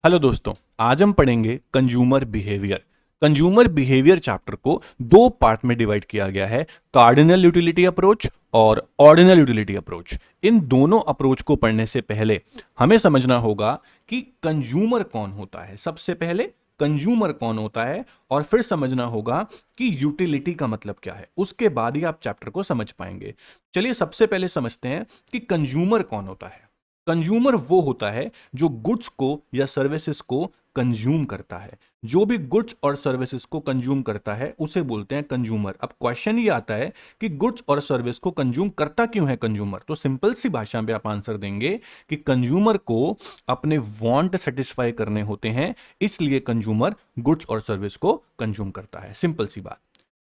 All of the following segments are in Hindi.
हेलो दोस्तों। आज हम पढ़ेंगे consumer behaviour. Consumer behaviour chapter को दो पार्ट में डिवाइड किया गया है, कार्डिनल यूटिलिटी अप्रोच और ऑर्डिनल यूटिलिटी अप्रोच। इन दोनों अप्रोच को पढ़ने से पहले हमें समझना होगा कि कंज्यूमर कौन होता है। सबसे पहले कंज्यूमर कौन होता है और फिर समझना होगा कि यूटिलिटी का मतलब क्या है। उसके बाद ही आप चैप्टर को समझ पाएंगे। चलिए सबसे पहले समझते हैं कि कंज्यूमर कौन होता है। कंज्यूमर वो होता है जो गुड्स को या सर्विसेज को कंज्यूम करता है। जो भी गुड्स और सर्विसेज को कंज्यूम करता है उसे बोलते हैं कंज्यूमर। अब क्वेश्चन ये आता है कि गुड्स और सर्विस को कंज्यूम करता क्यों है कंज्यूमर, तो सिंपल सी भाषा में आप आंसर देंगे कि कंज्यूमर को अपने वांट सेटिस्फाई करने होते हैं, इसलिए कंज्यूमर गुड्स और सर्विस को कंज्यूम करता है। सिंपल सी बात।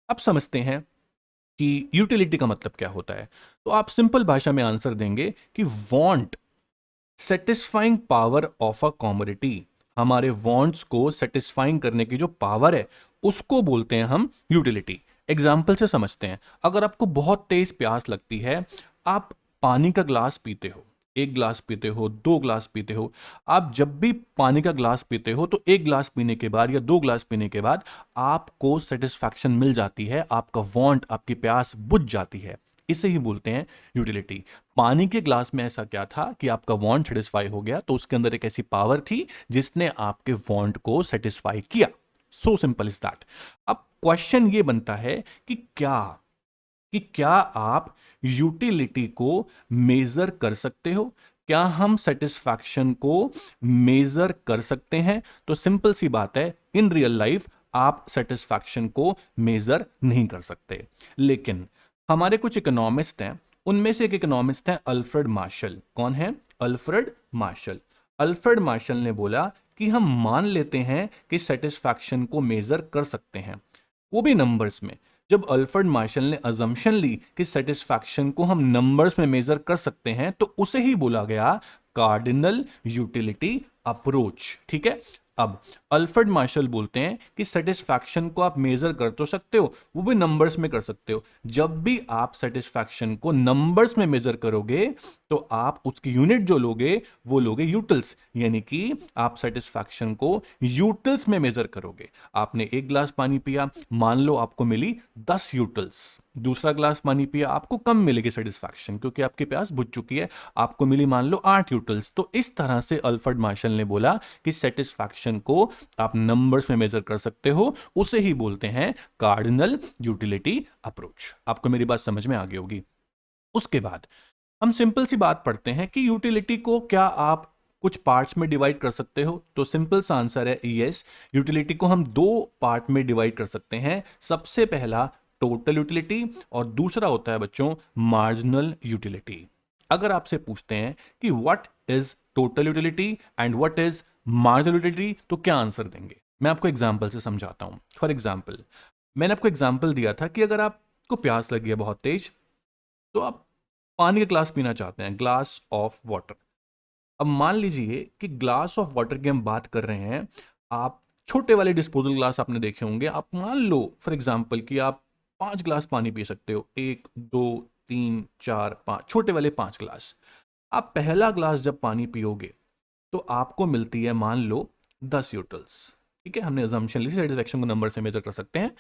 अब समझते हैं कि यूटिलिटी का मतलब क्या होता है। तो आप सिंपल भाषा में आंसर देंगे कि want satisfying power of a commodity. हमारे वांट्स को सेटिस्फाइंग करने की जो पावर है उसको बोलते हैं हम यूटिलिटी। एग्जाम्पल से समझते हैं। अगर आपको बहुत तेज प्यास लगती है, आप पानी का ग्लास पीते हो, एक ग्लास पीते हो, दो ग्लास पीते हो। आप जब भी पानी का ग्लास पीते हो तो एक ग्लास पीने के बाद या दो ग्लास पीने के बाद आपको सेटिस्फैक्शन मिल जाती है, आपका वांट, आपकी प्यास बुझ जाती है। इसे ही बोलते हैं यूटिलिटी। पानी के ग्लास में ऐसा क्या था कि आपका वांट सेटिस्फाई हो गया, तो उसके अंदर एक ऐसी पावर थी जिसने आपके वांट को सेटिस्फाई किया। So simple is that. अब क्वेश्चन ये बनता है कि क्या आप यूटिलिटी को मेजर कर सकते हो? क्या हम सेटिस्फैक्शन को मेजर कर सकते हैं? तो सिंपल सी बात है, इन रियल लाइफ आप सेटिस्फैक्शन को मेजर नहीं कर सकते। लेकिन हमारे कुछ इकोनॉमिस्ट हैं, उनमें से एक इकोनॉमिस्ट है अल्फ्रेड मार्शल। कौन है? Alfred Marshall. अल्फ्रेड मार्शल ने बोला कि हम मान लेते हैं कि सेटिस्फैक्शन को मेजर कर सकते हैं, वो भी नंबर्स में। जब अल्फ्रेड मार्शल ने अजम्पशन ली कि सेटिस्फैक्शन को हम नंबर्स में मेजर कर सकते हैं, तो उसे ही बोला गया कार्डिनल यूटिलिटी अप्रोच। ठीक है। अब अल्फ्रेड मार्शल बोलते हैं कि सेटिस्फैक्शन को आप मेजर कर तो सकते हो, वो भी नंबर्स में कर सकते हो। जब भी आप सेटिस्फैक्शन को नंबर्स में मेजर करोगे तो आप उसकी यूनिट जो लोगे वो लोगे यूटिल्स, यानी कि आप सेटिस्फैक्शन को यूटिल्स में मेजर करोगे। आपने एक ग्लास पानी पिया, मान लो आपको मिली 10 यूटिल्स। दूसरा ग्लास पानी पिया, आपको कम मिलेगी सेटिस्फैक्शन क्योंकि आपकी प्यास बुझ चुकी है, आपको मिली मान लो 8 यूटिल्स। तो इस तरह से अल्फ्रेड मार्शल ने बोला कि सेटिस्फैक्शन को आप नंबर्स में मेजर कर सकते हो, उसे ही बोलते हैं कार्डिनल यूटिलिटी अप्रोच। आपको मेरी बात समझ में आ गई होगी। उसके बाद हम सिंपल सी बात पढ़ते हैं कि यूटिलिटी को क्या आप कुछ पार्ट्स में डिवाइड कर सकते हो? तो सिंपल सा आंसर है यस। यूटिलिटी को हम दो पार्ट में डिवाइड कर सकते हैं। सबसे पहला टोटल यूटिलिटी और दूसरा होता है बच्चों मार्जिनल यूटिलिटी। अगर आपसे पूछते हैं कि what is total utility and what is marginal utility, तो क्या आंसर देंगे? मैं आपको एग्जांपल से समझाता हूं। फॉर एग्जांपल, मैंने आपको एग्जांपल दिया था कि अगर आपको प्यास लगी है बहुत तेज, तो आप पानी का ग्लास पीना चाहते हैं, ग्लास ऑफ वाटर। अब मान लीजिए कि ग्लास ऑफ वाटर की हम बात कर रहे हैं। आप छोटे वाले डिस्पोजल ग्लास आपने देखे होंगे। आप मान लो फॉर एग्जांपल कि आप 5 ग्लास पानी पी सकते हो, 1 2 3 4 5, छोटे वाले 5 ग्लास। आप पहला ग्लास जब पानी पियोगे तो आपको मिलती है मान लो 10 यूटिल्स। ठीक है, हमने अजम्पशन ली, सेटिस्फैक्शन को नंबर से मेजर कर सकते हैं।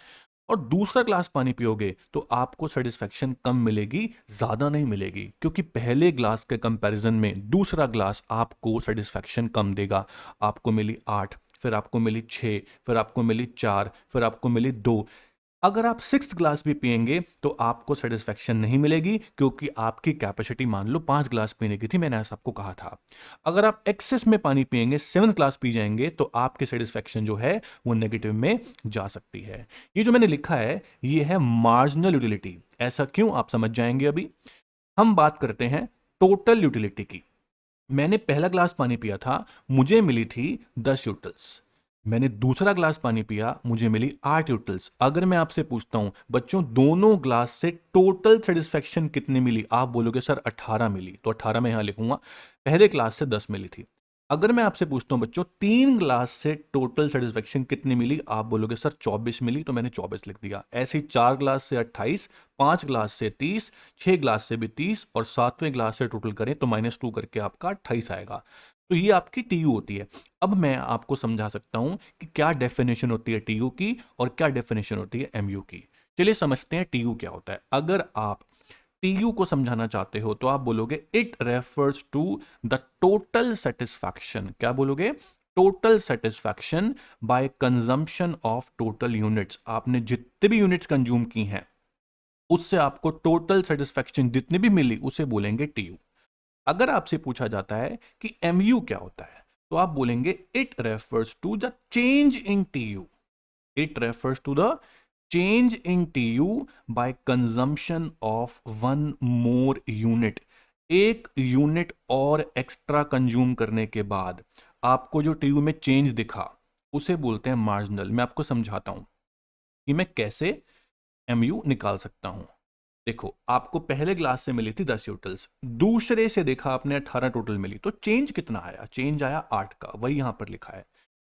और दूसरा ग्लास पानी पियोगे तो आपको सेटिस्फैक्शन कम मिलेगी, ज्यादा नहीं मिलेगी, क्योंकि पहले ग्लास के कंपैरिजन में दूसरा ग्लास आपको सेटिस्फैक्शन कम देगा। आपको मिली 8, फिर आपको मिली 6, फिर आपको मिली 4, फिर आपको मिली 2। अगर आप 6th ग्लास भी पिएंगे तो आपको सेटिस्फैक्शन नहीं मिलेगी, क्योंकि आपकी कैपेसिटी मान लो 5 ग्लास पीने की थी, मैंने ऐसा आपको कहा था। अगर आप एक्सेस में पानी पिएंगे, 7th ग्लास पी जाएंगे, तो आपकी सेटिस्फैक्शन जो है वो नेगेटिव में जा सकती है। ये जो मैंने लिखा है ये है मार्जिनल यूटिलिटी। ऐसा क्यों, आप समझ जाएंगे अभी। हम बात करते हैं टोटल यूटिलिटी की। मैंने पहला ग्लास पानी पिया था, मुझे मिली थी 10 यूटिल्स। मैंने दूसरा ग्लास पानी पिया, मुझे मिली 8 यूटिल्स। अगर मैं आपसे पूछता हूं बच्चों दोनों ग्लास से टोटल सेटिस्फैक्शन कितनी मिली, आप बोलोगे सर 18 मिली, तो 18 मैं यहां लिखूंगा। पहले ग्लास से 10 मिली थी। अगर मैं आपसे पूछता हूं बच्चों 3 ग्लास से टोटल सेटिस्फैक्शन कितनी मिली, आप बोलोगे सर 24 मिली, तो मैंने 24 लिख दिया। ऐसे ही 4 ग्लास से 28, 5 ग्लास से 30, 6 ग्लास से भी 30, और 7वें ग्लास से टोटल करें तो -2 करके आपका 28 आएगा। तो ये आपकी टीयू होती है। अब मैं आपको समझा सकता हूं कि क्या डेफिनेशन होती है टीयू की और क्या डेफिनेशन होती है एमयू की। चलिए समझते हैं टीयू क्या होता है। अगर आप टीयू को समझाना चाहते हो तो आप बोलोगे it refers to the total satisfaction. क्या बोलोगे? Total satisfaction by consumption of total units. आपने जितने भी यूनिट्स कंज्यूम की हैं उससे आपको टोटल सेटिस्फैक्शन जितनी भी मिली उसे बोलेंगे टीयू। अगर आपसे पूछा जाता है कि एमयू क्या होता है तो आप बोलेंगे it refers to the change in TU. It refers to the change in TU by consumption of one more unit। एक यूनिट और एक्स्ट्रा कंज्यूम करने के बाद आपको जो टीयू में चेंज दिखा उसे बोलते हैं मार्जिनल। मैं आपको समझाता हूं कि मैं कैसे एमयू निकाल सकता हूं। देखो, आपको पहले ग्लास से मिली थी 10 यूटिल्स, दूसरे से देखा आपने 18 टोटल मिली, तो चेंज कितना आया? चेंज आया 8 का, वही यहां पर लिखा है।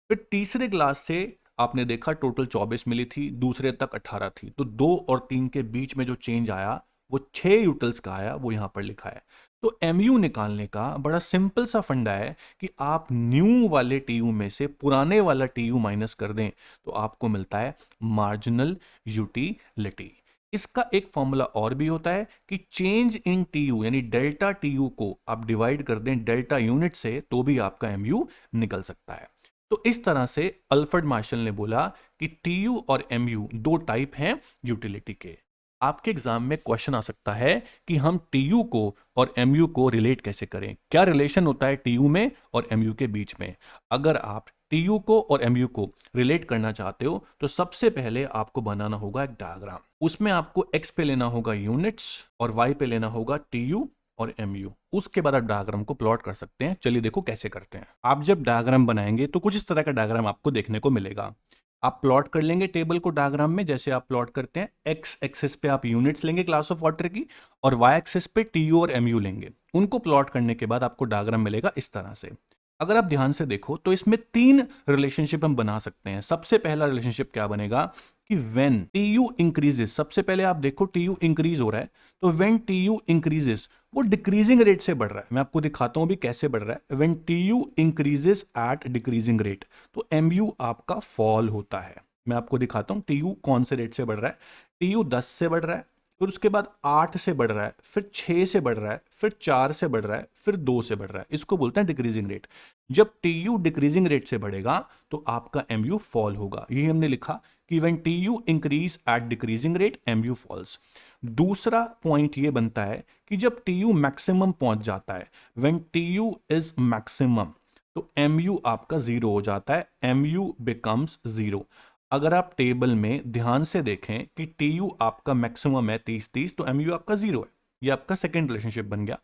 फिर तीसरे ग्लास से आपने देखा टोटल 24 मिली थी, दूसरे तक 18 थी, तो 2 और 3 के बीच में जो चेंज आया वो 6 यूटिल्स का आया, वो यहां पर लिखा है। तो एमयू निकालने का बड़ा सिंपल सा फंडा है कि आप न्यू वाले टीयू में से पुराने वाला टीयू माइनस कर दें तो आपको मिलता है मार्जिनल यूटिलिटी। इसका एक फॉर्मूला और भी होता है कि चेंज इन टीयू यानी डेल्टा टीयू को आप डिवाइड कर दें डेल्टा यूनिट से तो भी आपका एमयू निकल सकता है। तो इस तरह से अल्फ्रेड मार्शल ने बोला कि टीयू और एमयू दो टाइप हैं यूटिलिटी के। आपके एग्जाम में क्वेश्चन आ सकता है कि हम टीयू को और एमयू को रिलेट कैसे करें, क्या रिलेशन होता है टीयू में और एमयू के बीच में। अगर आप टीयू को और एमयू को रिलेट करना चाहते हो तो सबसे पहले आपको बनाना होगा एक डायग्राम। उसमें आपको एक्स पे लेना होगा यूनिट्स और वाई पे लेना होगा टीयू और एमयू। उसके बाद आप डायग्राम को प्लॉट कर सकते हैं। चलिए देखो कैसे करते हैं। आप जब डायग्राम बनाएंगे तो कुछ इस तरह का डायग्राम आपको देखने को मिलेगा। आप प्लॉट कर लेंगे टेबल को डायग्राम में, जैसे आप प्लॉट करते हैं। एक्स एक्सिस पे आप यूनिट्स लेंगे ग्लास ऑफ वाटर की और वाई एक्सिस पे टीयू और एमयू लेंगे। उनको प्लॉट करने के बाद आपको डायग्राम मिलेगा इस तरह से। अगर आप ध्यान से देखो तो इसमें 3 रिलेशनशिप हम बना सकते हैं। सबसे पहला रिलेशनशिप क्या बनेगा कि व्हेन टीयू इंक्रीजेस, सबसे पहले आप देखो टीयू इंक्रीज हो रहा है, तो व्हेन टीयू इंक्रीजेस वो डिक्रीजिंग रेट से बढ़ रहा है। मैं आपको दिखाता हूं भी कैसे बढ़ रहा है। When TU increases at decreasing rate तो एमयू आपका फॉल होता है। मैं आपको दिखाता हूं टीयू कौन से रेट से बढ़ रहा है। टीयू 10 से बढ़ रहा है, फिर उसके बाद 8 से बढ़ रहा है, फिर 6 से बढ़ रहा है, फिर 4 से बढ़ रहा है, फिर 2 से बढ़ रहा है। इसको बोलते हैं डिक्रीजिंग रेट। जब टीयू डिक्रीजिंग रेट से बढ़ेगा तो आपका एमयू फॉल होगा। यही हमने लिखा कि when TU increase at decreasing rate MU falls. दूसरा पॉइंट ये बनता है कि जब टीयू मैक्सिमम पहुंच जाता है, व्हेन टीयू इज मैक्सिमम, तो एमयू आपका 0 हो जाता है, एमयू बिकम्स 0। अगर आप टेबल में ध्यान से देखें कि टीयू आपका मैक्सिमम है 30 तो एमयू आपका 0 है। ये आपका सेकेंड रिलेशनशिप बन गया।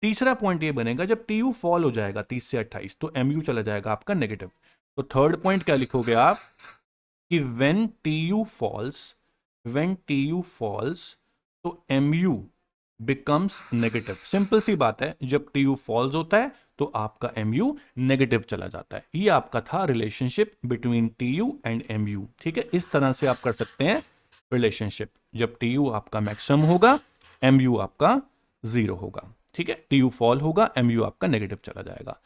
तीसरा पॉइंट ये बनेगा जब टीयू फॉल हो जाएगा 30 से 28 तो एमयू चला जाएगा आपका नेगेटिव। तो थर्ड पॉइंट क्या लिखोगे आप कि व्हेन टीयू फॉल्स तो एमयू बिकम्स नेगेटिव। सिंपल सी बात है, जब टीयू फॉल्स होता है तो आपका एमयू नेगेटिव चला जाता है। ये आपका था relationship between TU and MU. ठीक है, इस तरह से आप कर सकते हैं रिलेशनशिप। जब टीयू आपका मैक्सिमम होगा एमयू आपका 0 होगा। ठीक है, टीयू फॉल होगा एमयू आपका नेगेटिव चला जाएगा।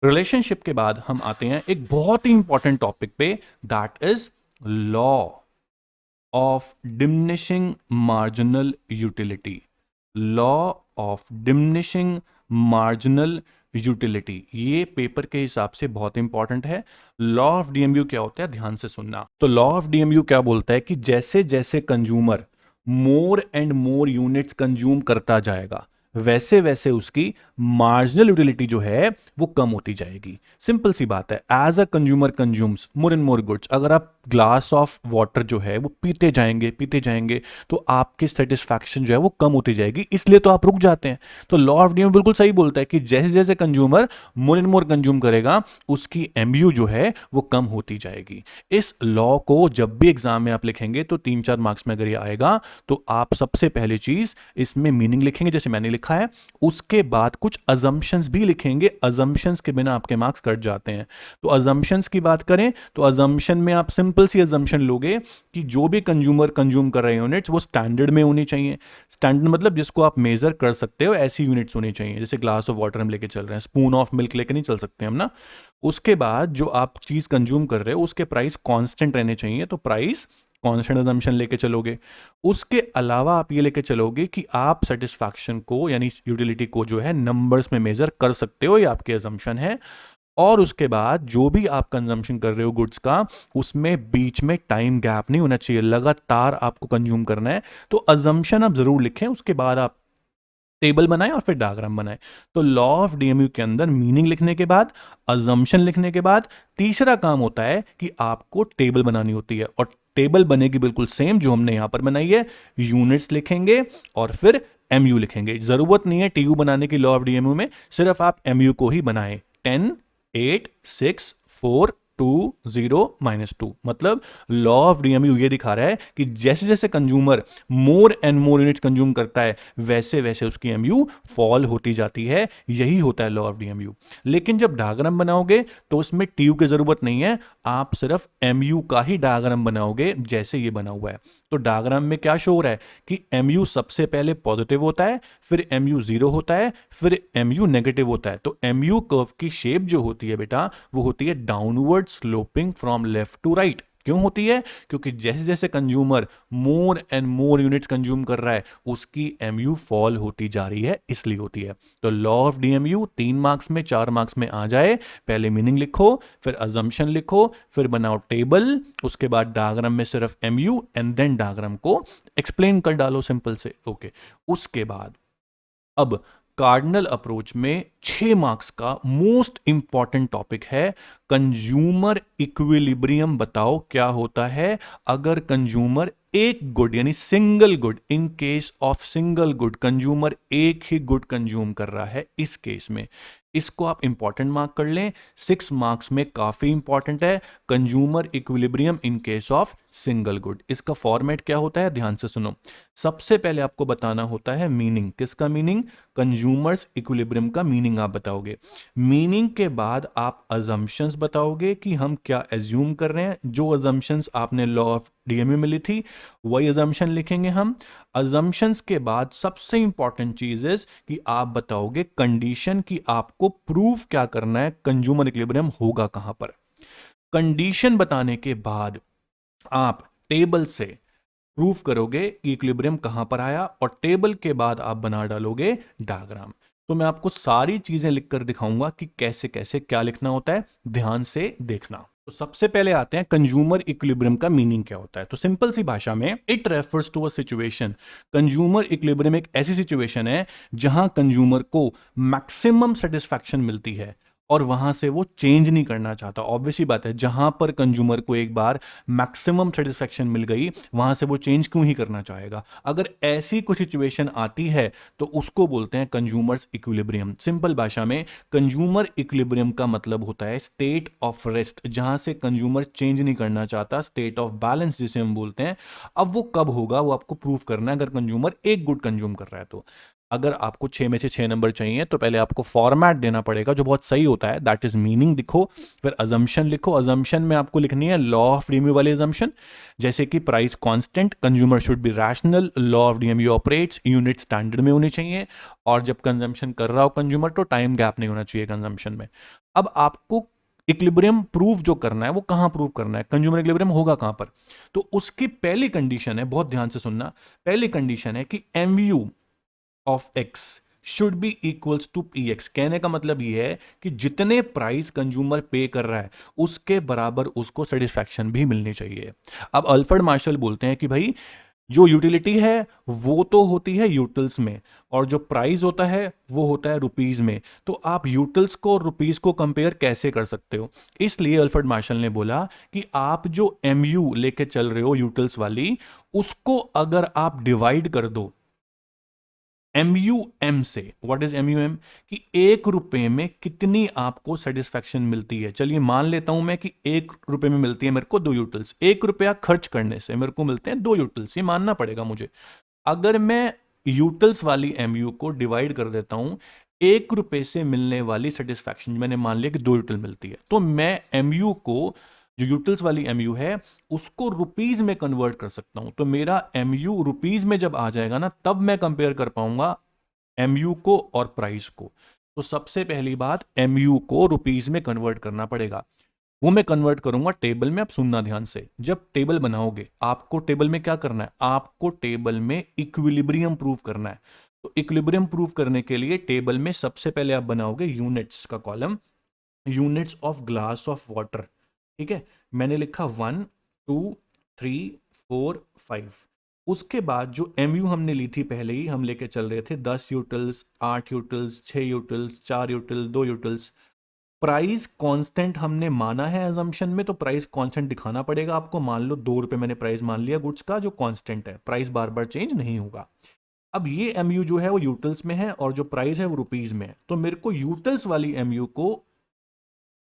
रिलेशनशिप के बाद हम आते हैं एक बहुत ही इंपॉर्टेंट टॉपिक पे, that is law of diminishing marginal utility. Law of diminishing marginal utility, ये पेपर के हिसाब से बहुत इंपॉर्टेंट है। लॉ ऑफ डीएमयू क्या होता है, ध्यान से सुनना। तो लॉ ऑफ डीएमयू क्या बोलता है कि जैसे जैसे consumer more and more units consume करता जाएगा वैसे वैसे उसकी मार्जिनल यूटिलिटी जो है वो कम होती जाएगी। सिंपल सी बात है, as a consumer consumes more and more goods. अगर आप ग्लास ऑफ वाटर जो है वो पीते जाएंगे तो आपकी सेटिस्फैक्शन जो है वो कम होती जाएगी, इसलिए तो आप रुक जाते हैं। तो लॉ ऑफ डीएमयू बिल्कुल सही बोलता है कि जैसे जैसे consumer more and more consume करेगा उसकी एमयू जो है वो कम होती जाएगी। इस लॉ को जब भी एग्जाम में आप लिखेंगे तो 3-4 मार्क्स में अगर ये आएगा तो आप सबसे पहली चीज इसमें मीनिंग लिखेंगे, जैसे मैंने लिखा लिखा है, उसके बाद कुछ अजम्पशंस भी लिखेंगे, अजम्पशंस के बिना आपके मार्क्स कट जाते हैं। तो अजम्पशंस की बात करें तो अजम्पशन में आप सिंपल सी अजम्पशन लोगे कि जो भी कंज्यूमर कंज्यूम कर रहे हैं यूनिट्स वो स्टैंडर्ड में होनी चाहिए। स्टैंडर्ड मतलब जिसको आप मेजर कर सकते हो ऐसी यूनिट्स होनी चाहिए, जैसे ग्लास ऑफ वाटर हम लेके चल रहे हैं, स्पून ऑफ मिल्क लेके नहीं चल सकते हम ना। उसके बाद जो आप चीज कंज्यूम कर रहे हो उसके प्राइस कांस्टेंट रहने चाहिए, तो प्राइस कांस्टेंट अजम्पशन लेके चलोगे। उसके अलावा आप ये लेके चलोगे कि आप सेटिस्फैक्शन को यानी यूटिलिटी को जो है नंबर्स में मेजर कर सकते हो, ये आपकी अजम्पशन है। और उसके बाद जो भी आप कंजम्पशन कर रहे हो गुड्स का, उसमें बीच में टाइम गैप नहीं होना चाहिए, लगातार आपको कंज्यूम करना है। तो अजम्पशन आप जरूर लिखें, उसके बाद आप टेबल बनाएं और फिर डायग्राम बनाएं। तो लॉ ऑफ डीएमयू के अंदर मीनिंग लिखने के बाद, अजम्पशन लिखने के बाद, तीसरा काम होता है कि आपको टेबल बनानी होती है, और टेबल बनेगी बिल्कुल सेम जो हमने यहां पर बनाई है। यूनिट्स लिखेंगे और फिर एमयू लिखेंगे। जरूरत नहीं है टीयू बनाने की लॉ ऑफ डीएमयू में, सिर्फ आप एमयू को ही बनाएं। 10 8 6 4 2 0 -2 मतलब लॉ ऑफ डीएमयू ये दिखा रहा है कि जैसे जैसे consumer more and more unit consume करता है वैसे वैसे उसकी एमयू फॉल होती जाती है। यही होता है लॉ ऑफ डीएमयू। लेकिन जब डायग्राम बनाओगे तो उसमें टीयू की जरूरत नहीं है, आप सिर्फ एमयू का ही डायग्राम बनाओगे जैसे ये बना हुआ है। तो डायग्राम में क्या शो हो रहा है कि एमयू सबसे पहले पॉजिटिव होता है, फिर एमयू जीरो होता है, फिर एमयू नेगेटिव होता है। तो एमयू कर्व की शेप जो होती है बेटा वो होती है downward sloping from left to right. क्यों होती है? क्योंकि जैसे जैसे consumer more and more units consume कर रहा है उसकी एमयू फॉल होती जा रही है, इसलिए होती है। तो लॉ ऑफ डीएमयू 3 मार्क्स में 4 मार्क्स में आ जाए, पहले मीनिंग लिखो, फिर अजम्पशन लिखो, फिर बनाओ टेबल, उसके बाद डायग्राम में सिर्फ एमयू एंड देन डायग्राम को एक्सप्लेन कर डालो सिंपल से। ओके, उसके बाद अब कार्डिनल अप्रोच में 6 मार्क्स का मोस्ट इंपॉर्टेंट टॉपिक है कंज्यूमर इक्विलिब्रियम। बताओ क्या होता है अगर कंज्यूमर एक गुड यानी single good, in case of single good consumer एक ही गुड कंज्यूम कर रहा है। इस केस में इसको आप इंपॉर्टेंट मार्क कर लें, 6 मार्क्स में काफी इंपॉर्टेंट है consumer equilibrium in case of single good. इसका फॉर्मेट क्या होता है ध्यान से सुनो। सबसे पहले आपको बताना होता है मीनिंग। किसका मीनिंग? कंज्यूमर्स इक्विलिब्रियम का मीनिंग आप बताओगे। मीनिंग के बाद आप अजम्पशंस बताओगे कि हम क्या एज्यूम कर रहे हैं। जो अजम्पशंस आपने लॉ ऑफ डीएमयू में ली थी वही अजम्पशन लिखेंगे हम। अजम्पशंस के बाद सबसे इंपॉर्टेंट चीज है कि आप बताओगे कंडीशन की आपको प्रूफ क्या करना है, कंज्यूमर इक्विलिब्रियम होगा कहां पर। कंडीशन बताने के बाद आप टेबल से प्रूफ करोगे कि इक्विलिब्रियम कहां पर आया, और टेबल के बाद आप बना डालोगे डायग्राम। तो मैं आपको सारी चीजें लिखकर दिखाऊंगा कि कैसे कैसे क्या लिखना होता है, ध्यान से देखना। तो सबसे पहले आते हैं कंज्यूमर इक्विलिब्रियम का मीनिंग क्या होता है। तो सिंपल सी भाषा में it refers to a situation. Consumer equilibrium एक ऐसी सिचुएशन है जहां कंज्यूमर को मैक्सिमम सेटिस्फैक्शन मिलती है और वहां से वो चेंज नहीं करना चाहता। ऑब्वियसली बात है, जहां पर कंज्यूमर को एक बार मैक्सिमम सेटिस्फैक्शन मिल गई वहां से वो चेंज क्यों ही करना चाहेगा। अगर ऐसी कोई सिचुएशन आती है तो उसको बोलते हैं कंज्यूमर्स इक्विलिब्रियम। सिंपल भाषा में कंज्यूमर इक्विलिब्रियम का मतलब होता है स्टेट ऑफ रेस्ट, जहां से कंज्यूमर चेंज नहीं करना चाहता, स्टेट ऑफ बैलेंस जिसे हम बोलते हैं। अब वो कब होगा वो आपको प्रूफ करना है अगर कंज्यूमर एक गुड कंज्यूम कर रहा है तो। अगर आपको 6 में से 6 नंबर चाहिए तो पहले आपको फॉर्मेट देना पड़ेगा जो बहुत सही होता है, दैट इज मीनिंग लिखो, फिर अजम्पशन लिखो। अजम्पशन में आपको लिखनी है लॉ ऑफ डीएमयू वाली अजम्पशन, जैसे कि price constant, consumer should be rational, law of DMU operates, unit standard में होनी चाहिए, और जब कंजम्पशन कर रहा हो कंज्यूमर तो टाइम गैप नहीं होना चाहिए कंजम्पशन में। अब आपको इक्विलिब्रियम प्रूफ जो करना है वो कहां प्रूफ करना है, कंज्यूमर इक्विलिब्रियम होगा कहां पर। तो उसकी पहली कंडीशन है, बहुत ध्यान से सुनना, पहली कंडीशन है कि MU of X should be equals to P X. कहने का मतलब यह है कि जितने प्राइस कंज्यूमर पे कर रहा है उसके बराबर उसको सेटिस्फैक्शन भी मिलनी चाहिए। अब अल्फ्रेड मार्शल बोलते हैं कि भाई जो यूटिलिटी है वो तो होती है यूटिल्स में, और जो प्राइस होता है वो होता है रुपीज में। तो आप यूटिल्स को और रुपीज को कंपेयर कैसे कर सकते हो? इसलिए अल्फ्रेड मार्शल ने बोला कि आप जो एमयू लेके चल रहे हो यूटिल्स वाली, उसको अगर आप डिवाइड कर दो MUM से। What is MUM? कि 1 रुपए में कितनी आपको सेटिस्फैक्शन मिलती है। चलिए मान लेता हूं मैं कि 1 रुपए में मिलती है मेरे को 2 यूटिल्स। 1 रुपया खर्च करने से मेरे को मिलते हैं 2 यूटिल्स, ये मानना पड़ेगा मुझे। अगर मैं यूटिल्स वाली एमयू को डिवाइड कर देता हूं 1 रुपए से मिलने वाली सेटिस्फैक्शन, मैंने मान लिया कि 2 यूटिल मिलती है, तो मैं एमयू को, जो यूटिल्स वाली एमयू है, उसको रुपीज में कन्वर्ट कर सकता हूं। तो मेरा एमयू रुपीज में जब आ जाएगा ना, तब मैं कंपेयर कर पाऊंगा एमयू को और प्राइस को। तो सबसे पहली बात, एमयू को रुपीज में कन्वर्ट करना पड़ेगा। वो मैं कन्वर्ट करूंगा टेबल में। अब सुनना ध्यान से, जब टेबल बनाओगे आपको टेबल में क्या करना है, आपको टेबल में इक्विलिब्रियम प्रूव करना है। तो इक्विलिब्रियम प्रूव करने के लिए टेबल में सबसे पहले आप बनाओगे यूनिट्स का column, units of glass of water. ठीक है, मैंने लिखा 1 2 3 4 5। उसके बाद जो एमयू हमने ली थी, पहले ही हम लेके चल रहे थे 10 utils, 8 utils, 6 utils, 4 यूटिल, 2 utils. Price constant हमने माना है अजम्पशन में, तो प्राइस कांस्टेंट दिखाना पड़ेगा आपको। मान लो 2 रुपए मैंने प्राइस मान लिया गुड्स का, जो कांस्टेंट है, प्राइस बार बार चेंज नहीं होगा। अब ये एमयू जो है वो यूटिल्स में है और जो प्राइस है वो रुपीज में है, तो मेरे को यूटिल्स वाली एमयू को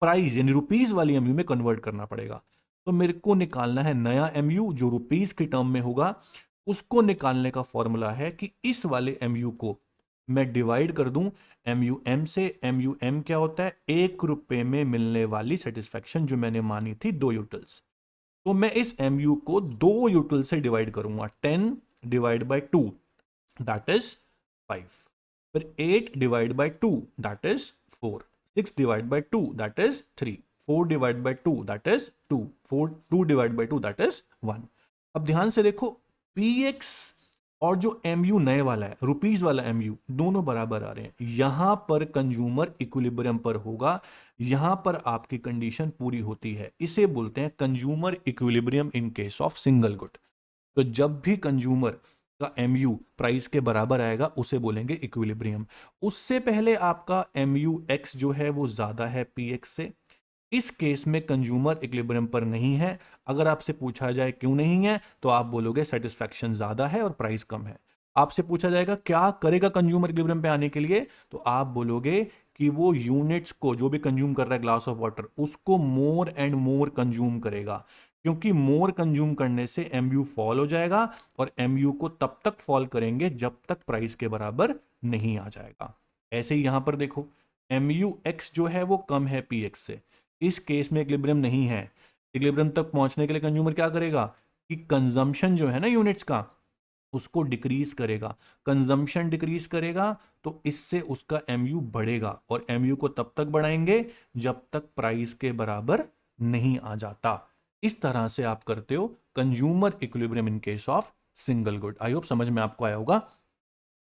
प्राइस यानी रुपीज वाली एमयू में कन्वर्ट करना पड़ेगा। तो मेरे को निकालना है नया एमयू जो रुपीज के टर्म में होगा। उसको निकालने का फॉर्मूला है कि इस वाले एमयू को मैं डिवाइड कर दूं एमयू एम से। एमयू एम क्या होता है, 1 रुपए में मिलने वाली सेटिस्फैक्शन, जो मैंने मानी थी 2 यूटिल्स। तो मैं इस एमयू को 2 यूटिल से डिवाइड करूंगा, 10 डिवाइड बाई 2 दैट इज 5, फिर 8 divide by 2 that is 4, 6 divide by 2 that is 3, 4 divide by 2 that is 2, 2 divide by 2 that is 1। अब ध्यान से देखो, px और जो एमयू नए वाला है, रुपीज वाला एमयू, दोनों बराबर आ रहे हैं। यहां पर कंज्यूमर इक्विलिब्रियम पर होगा, यहां पर आपकी कंडीशन पूरी होती है। इसे बोलते हैं consumer equilibrium in case of single good. तो जब भी कंज्यूमर का एमयू प्राइस के बराबर आएगा, उसे बोलेंगे इक्विलिब्रियम। उससे पहले आपका एमयू एक्स जो है वो ज्यादा है पी एक्स से, इस केस में कंज्यूमर इक्विलिब्रियम पर नहीं है। अगर आपसे पूछा जाए क्यों नहीं है, तो आप बोलोगे सेटिस्फैक्शन ज्यादा है और प्राइस कम है। आपसे पूछा जाएगा क्या करेगा कंज्यूमर इक्विलिब्रियम पे आने के लिए, तो आप बोलोगे कि वो यूनिट्स को, जो भी कंज्यूम कर रहा है ग्लास ऑफ वाटर, उसको मोर एंड मोर कंज्यूम करेगा। क्योंकि मोर कंज्यूम करने से एमयू फॉल हो जाएगा, और एमयू को तब तक फॉल करेंगे जब तक प्राइस के बराबर नहीं आ जाएगा। ऐसे ही यहां पर देखो, एमयू एक्स जो है वो कम है पी एक्स से, इस केस में इक्विलिब्रियम नहीं है। इक्विलिब्रियम तक पहुंचने के लिए कंज्यूमर क्या करेगा कि कंजम्पशन जो है ना यूनिट्स का, उसको डिक्रीज करेगा। कंजम्पशन डिक्रीज करेगा तो इससे उसका एमयू बढ़ेगा, और एमयू को तब तक बढ़ाएंगे जब तक प्राइस के बराबर नहीं आ जाता। इस तरह से आप करते हो consumer equilibrium in case of single good. I hope समझ में आपको आया होगा।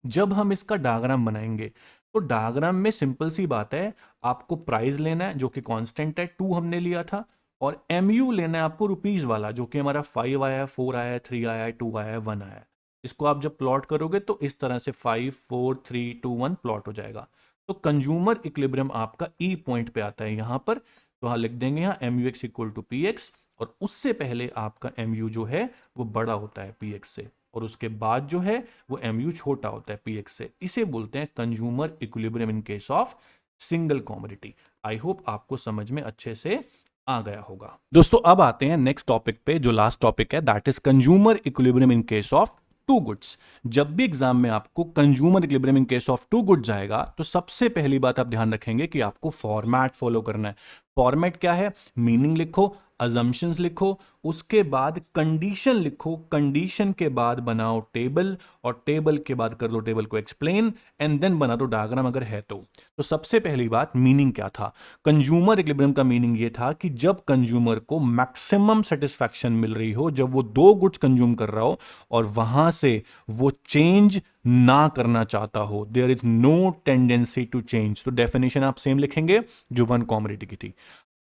जब हम इसका डायग्राम बनाएंगे, तो डायग्राम में सिंपल सी बात है, आपको प्राइस लेना है जो कि कांस्टेंट है, 2 हमने लिया था, और एमयू लेना है आपको रुपीज वाला, जो कि हमारा 5 आया है, 4 आया है, 3 आया है, 2 आया है, 1 आया है। इसको आप जब प्लॉट करोगे तो इस तरह से 5 4 3 2 1 प्लॉट हो जाएगा। तो कंज्यूमर इक्विलिब्रियम आपका ई पॉइंट पे आता है यहां पर। तो हाँ, लिख देंगे यहाँ M U X equal to P X, और उससे पहले आपका एम यू जो है वो बड़ा होता है पी एक्स से, और उसके बाद जो है वो एम यू छोटा होता है पी एक्स से। इसे बोलते हैं consumer equilibrium in case of single commodity. I hope आपको समझ में अच्छे से आ गया होगा। दोस्तों अब आते हैं नेक्स्ट टॉपिक पे, जो लास्ट टॉपिक है, that is consumer equilibrium in case of two goods. जब भी एग्जाम में आपको consumer equilibrium in case of two goods आएगा, तो सबसे पहली बात आप ध्यान रखेंगे कि आपको फॉर्मेट फॉलो करना है। फॉर्मेट क्या है, मीनिंग लिखो, अजम्पशंस लिखो, उसके बाद कंडीशन लिखो, कंडीशन के बाद बनाओ टेबल, और टेबल के बाद कर दो टेबल को एक्सप्लेन, एंड देन बना दो डायग्राम अगर है तो सबसे पहली बात, मीनिंग क्या था। कंज्यूमर इक्विलिब्रियम का मीनिंग ये था कि जब कंज्यूमर को मैक्सिमम सेटिस्फैक्शन मिल रही हो, जब वो 2 गुड्स कंज्यूम कर रहा हो और वहां से वो चेंज ना करना चाहता हो, there is no tendency to change. तो डेफिनेशन आप सेम लिखेंगे जो 1 कमोडिटी की थी।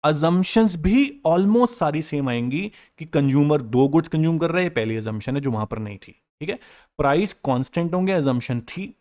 अजम्पशंस भी ऑलमोस्ट सारी सेम आएंगी कि कंज्यूमर 2 गुड्स कंज्यूम कर रहा है, पहली अजम्पशन है जो वहां पर नहीं थी। ठीक है, प्राइस कांस्टेंट होंगे, अजम्पशन थी।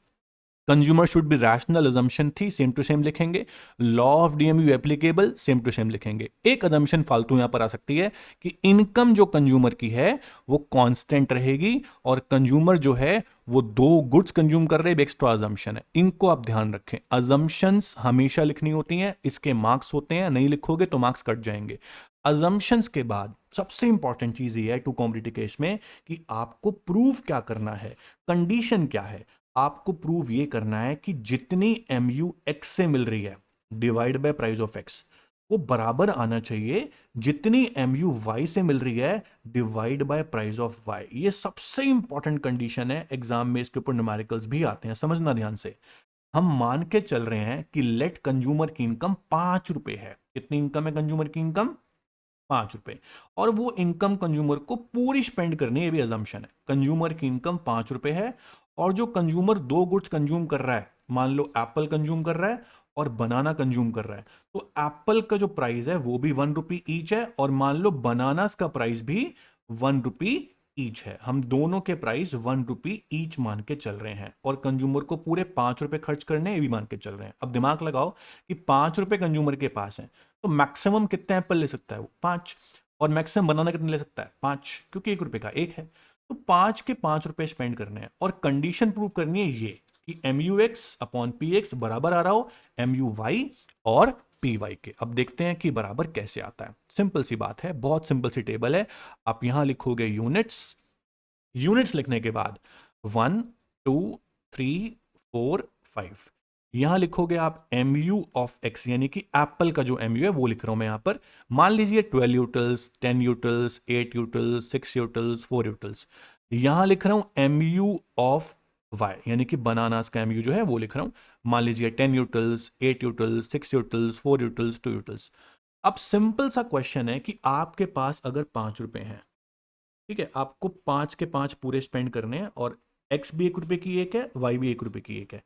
Consumer should be rational, assumption थी, सेम टू सेम लिखेंगे। Law of DMU applicable, same to same लिखेंगे। एक अजम्पशन फालतू यहां पर आ सकती है कि इनकम जो कंज्यूमर की है वो कांस्टेंट रहेगी, और कंज्यूमर जो है वो 2 गुड्स कंज्यूम कर रहे हैं, एक्स्ट्रा अजम्पशन है। इनको आप ध्यान रखें, अजम्पशंस हमेशा लिखनी होती हैं, इसके मार्क्स होते हैं, नहीं लिखोगे तो मार्क्स कट जाएंगे। अजम्पशंस के बाद सबसे इंपॉर्टेंट चीज ये है टू कॉम्पिटिटिव केस में कि आपको प्रूफ क्या करना है, कंडीशन क्या है। आपको प्रूव ये करना है कि जितनी एम यू एक्स से मिल रही है divide by price of x, वो बराबर आना चाहिए जितनी एम यू वाई से मिल रही है divide by price of Y. ये सबसे इंपॉर्टेंट कंडीशन है, एग्जाम में इसके ऊपर न्यूमेरिकल्स भी आते हैं, समझना ध्यान से। हम मान के चल रहे हैं कि लेट कंज्यूमर की इनकम 5 रुपए है। कितनी इनकम है कंज्यूमर की? इनकम 5 रुपए। और वो इनकम कंज्यूमर को पूरी स्पेंड करनी है, ये भी अजम्पशन है। कंज्यूमर की इनकम 5 रुपए है और जो कंज्यूमर दो गुड्स कंज्यूम कर रहा है, मान लो एप्पल कंज्यूम कर रहा है और बनाना कंज्यूम कर रहा है, तो एप्पल का जो प्राइस है वो भी 1 रुपी ईच है और मान लो बनानास का प्राइस भी 1 रुपी ईच है। हम दोनों के प्राइस 1 रुपी ईच मान के चल रहे हैं और कंज्यूमर को पूरे 5 रुपए खर्च करने ये भी मान के चल रहे हैं। अब दिमाग लगाओ कि 5 रुपए कंज्यूमर के पास है, तो मैक्सिमम कितने एप्पल ले सकता है वो? 5। और मैक्सिमम बनाना कितने ले सकता है? 5, क्योंकि 1 रुपए का एक है। तो 5 के 5 रुपए स्पेंड करने हैं और कंडीशन प्रूव करनी है ये कि M U X upon P X बराबर आ रहा हो एम यू वाई और पी वाई के। अब देखते हैं कि बराबर कैसे आता है। सिंपल सी बात है, बहुत सिंपल सी टेबल है। आप यहां लिखोगे यूनिट्स, यूनिट्स लिखने के बाद 1 2 3 4 5 यहां लिखोगे आप एम यू ऑफ एक्स, यानी कि एप्पल का जो एम यू है वो लिख रहा हूं मैं यहां पर। मान लीजिए 12 utils, 10 utils, 8 utils, 6 utils, 4 utils. यहां लिख रहा हूं एम यू ऑफ वाई, यानी कि बनानास का एम यू जो है वो लिख रहा हूं। मान लीजिए 10 utils, 8 utils, 6 utils, 4 utils, 2 utils. अब सिंपल सा क्वेश्चन है कि आपके पास अगर 5 रुपए हैं, ठीक है, आपको 5 के 5 पूरे स्पेंड करने हैं और एक्स भी 1 रुपए की एक है, वाई भी 1 रुपए की एक है।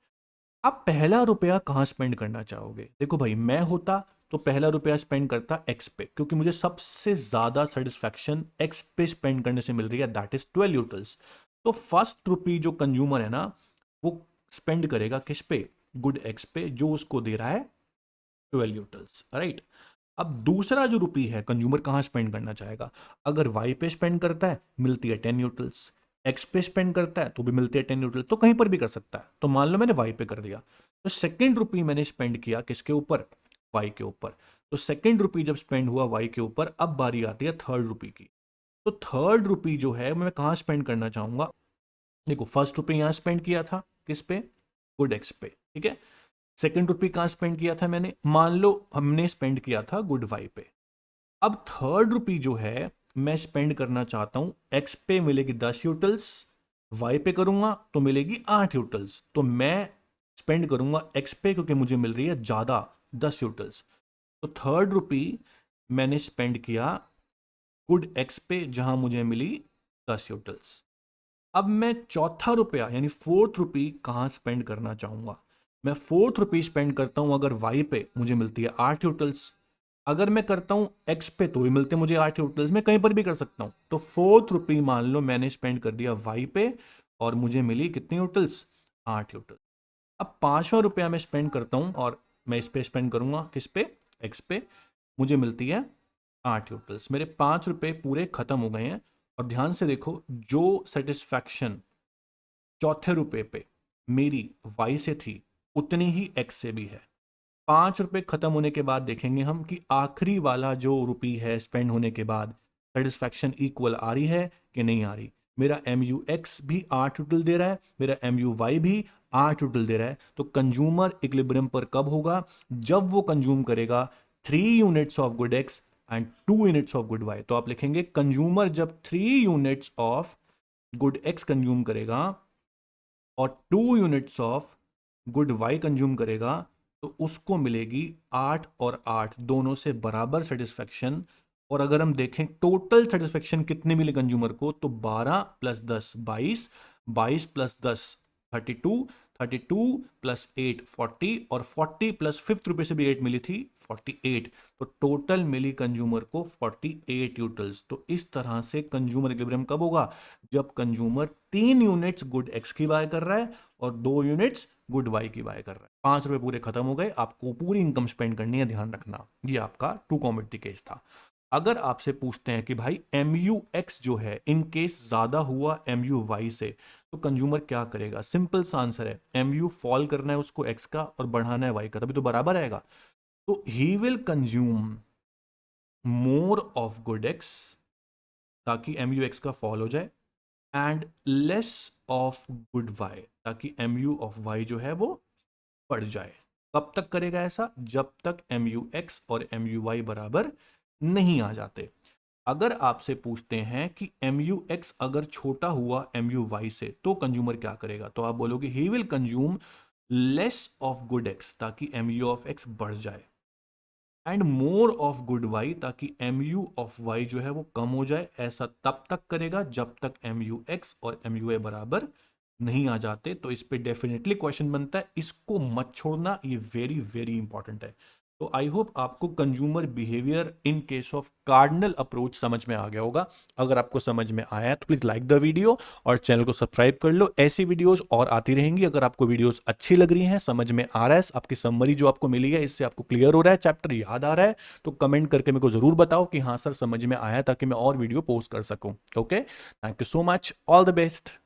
आप पहला रुपया कहां स्पेंड करना चाहोगे? देखो भाई, मैं होता तो पहला रुपया स्पेंड करता एक्स पे, क्योंकि मुझे सबसे ज्यादा सेटिस्फैक्शन एक्स पे स्पेंड करने से मिल रही है, दैट इज 12 यूटल्स। तो फर्स्ट रुपी जो कंज्यूमर है ना, वो स्पेंड करेगा किस पे? गुड एक्स पे, जो उसको दे रहा है 12 यूटल्स, राइट। अब दूसरा जो रुपी है कंज्यूमर कहां स्पेंड करना चाहेगा? अगर वाई पे स्पेंड करता है मिलती है 10 न्यूट्रल्स, एक्स पे स्पेंड करता है तो भी मिलती है 10 न्यूट्रल, तो कहीं पर भी कर सकता है। तो मान लो मैंने वाई पे कर दिया, तो सेकेंड रुपी मैंने स्पेंड किया किसके ऊपर? वाई के ऊपर। तो सेकेंड रुपी जब स्पेंड हुआ वाई के ऊपर, अब बारी आती है थर्ड रुपी की। तो थर्ड रुपी जो है मैं कहां स्पेंड करना चाहूंगा? देखो, फर्स्ट रुपी यहां स्पेंड किया था किस पे? गुड एक्स पे, ठीक है। सेकेंड रुपी कहां स्पेंड किया था मैंने? मान लो हमने स्पेंड किया था गुड वाई पे। अब थर्ड रुपी जो है मैं स्पेंड करना चाहता हूं एक्स पे, मिलेगी 10 यूटल्स। वाई पे करूंगा तो मिलेगी 8 यूटल्स। तो मैं स्पेंड करूंगा एक्स पे क्योंकि मुझे मिल रही है ज्यादा, 10 यूटल्स। तो थर्ड रुपी मैंने स्पेंड किया गुड एक्स पे जहां मुझे मिली 10 यूटल्स। अब मैं चौथा रुपया यानी फोर्थ रुपी कहां स्पेंड करना चाहूंगा? मैं फोर्थ रुपी स्पेंड करता हूं अगर वाई पे, मुझे मिलती है 8 यूटल्स। अगर मैं करता हूं एक्स पे तो भी मिलते मुझे 8 यूटल्स, मैं कहीं पर भी कर सकता हूं। तो फोर्थ रुपी मान लो मैंने स्पेंड कर दिया वाई पे और मुझे मिली कितनी यूटल्स? 8 यूटल्स। अब पांचवा रुपया मैं स्पेंड करता हूं और मैं इस पे स्पेंड करूंगा किस पे? एक्स पे, मुझे मिलती है 8 यूटल्स। मेरे 5 रुपए पूरे खत्म हो गए हैं। और ध्यान से देखो, जो सेटिस्फैक्शन चौथे रुपए पे मेरी वाई से थी उतनी ही एक्स से भी है। 5 रुपए खत्म होने के बाद देखेंगे हम कि आखिरी वाला जो रुपी है स्पेंड होने के बाद सेटिस्फैक्शन इक्वल आ रही है कि नहीं आ रही। मेरा एम यू एक्स भी 8 यूटिल दे रहा है, मेरा एम यू वाई भी 8 यूटिल दे रहा है। तो कंज्यूमर इक्विलिब्रियम पर कब होगा? जब वो कंज्यूम करेगा 3 units of good X and 2 units of good Y. तो आप लिखेंगे कंज्यूमर जब 3 units of good X consume करेगा और 2 units of good Y consume करेगा, तो उसको मिलेगी 8 और 8 दोनों से बराबर सेटिस्फेक्शन। और अगर हम देखें टोटल सेटिस्फेक्शन कितने मिले कंज्यूमर को, तो 12 प्लस 10 22, 22 प्लस 10 32, 32 प्लस 8 40 और 40 प्लस फिफ्थ रुपए से भी 8 मिली थी 48। तो टोटल मिली कंज्यूमर को 48 यूटल्स। तो इस तरह से कंज्यूमर इक्विलिब्रियम कब होगा? जब कंज्यूमर 3 यूनिट्स गुड एक्स की बाय कर रहा है और 2 यूनिट्स गुड वाई की बाय कर रहा है। 5 रुपए पूरे खत्म हो गए, आपको पूरी इनकम स्पेंड करनी है, ध्यान रखना। ये आपका टू कॉमोडिटी केस था। अगर आपसे पूछते हैं कि भाई एम यू एक्स जो है इन केस ज्यादा हुआ एम यू वाई से, तो कंज्यूमर क्या करेगा? सिंपल सा आंसर है, एम यू फॉल करना है उसको एक्स का और बढ़ाना है वाई का, तभी तो बराबर आएगा। तो he will consume more of good X ताकि एम यू एक्स का फॉल हो जाए, and less of good Y, ताकि एम यू ऑफ वाई जो है वो बढ़ जाए। कब तक करेगा ऐसा? जब तक एम यू एक्स और एम यू वाई बराबर नहीं आ जाते। अगर आपसे पूछते हैं कि एम यू एक्स अगर छोटा हुआ एम यू वाई से तो कंज्यूमर क्या करेगा, तो आप बोलोगे he will consume less of good X, ताकि एम यू ऑफ एक्स बढ़ जाए, and more of good Y, ताकि एम यू ऑफ वाई जो है वो कम हो जाए। ऐसा तब तक करेगा जब तक एम यू एक्स और एम यू ए बराबर नहीं आ जाते। तो इस पे डेफिनेटली क्वेश्चन बनता है, इसको मत छोड़ना, ये वेरी वेरी इंपॉर्टेंट है। तो आई होप आपको consumer behaviour in case of cardinal approach समझ में आ गया होगा। अगर आपको समझ में आया तो प्लीज लाइक द वीडियो और चैनल को सब्सक्राइब कर लो। ऐसी वीडियोस और आती रहेंगी। अगर आपको वीडियोस अच्छी लग रही हैं, समझ में आ रहा है, आपकी समरी जो आपको मिली है इससे आपको क्लियर हो रहा है, चैप्टर याद आ रहा है, तो कमेंट करके मेरे को जरूर बताओ कि हाँ सर समझ में आया, ताकि मैं और वीडियो पोस्ट कर सकूं। Okay, thank you so much, all the best.